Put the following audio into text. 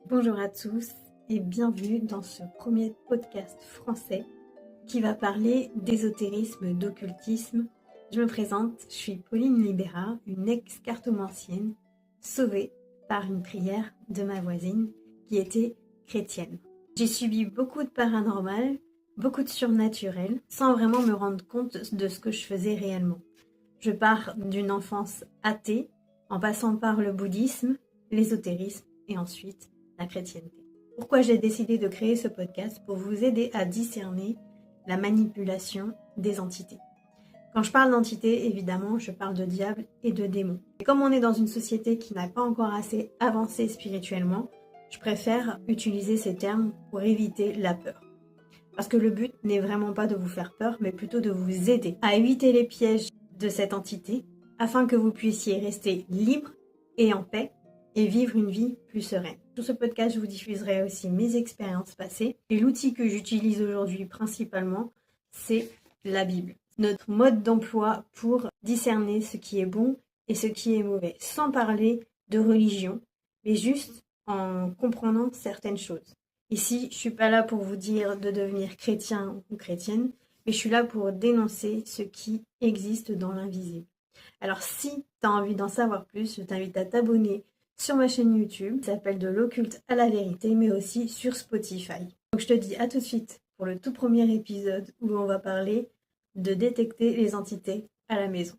Bonjour à tous et bienvenue dans ce premier podcast français qui va parler d'ésotérisme, d'occultisme. Je me présente, je suis Pauline Libera, une ex-cartomancienne sauvée par une prière de ma voisine qui était chrétienne. J'ai subi beaucoup de paranormal, beaucoup de surnaturel, sans vraiment me rendre compte de ce que je faisais réellement. Je pars d'une enfance athée, en passant par le bouddhisme, l'ésotérisme et ensuite la chrétienté. Pourquoi j'ai décidé de créer ce podcast? Pour vous aider à discerner la manipulation des entités. Quand je parle d'entités, évidemment, je parle de diable et de démons. Et comme on est dans une société qui n'a pas encore assez avancé spirituellement, je préfère utiliser ces termes pour éviter la peur. Parce que le but n'est vraiment pas de vous faire peur, mais plutôt de vous aider à éviter les pièges de cette entité, afin que vous puissiez rester libre et en paix et vivre une vie plus sereine. Sur ce podcast, je vous diffuserai aussi mes expériences passées. Et l'outil que j'utilise aujourd'hui principalement, c'est la Bible. Notre mode d'emploi pour discerner ce qui est bon et ce qui est mauvais, sans parler de religion, mais juste en comprenant certaines choses. Ici, je suis pas là pour vous dire de devenir chrétien ou chrétienne, mais je suis là pour dénoncer ce qui existe dans l'invisible. Alors si tu as envie d'en savoir plus, je t'invite à t'abonner sur ma chaîne YouTube, qui s'appelle De l'occulte à la vérité, mais aussi sur Spotify. Donc je te dis à tout de suite pour le tout premier épisode où on va parler de détecter les entités à la maison.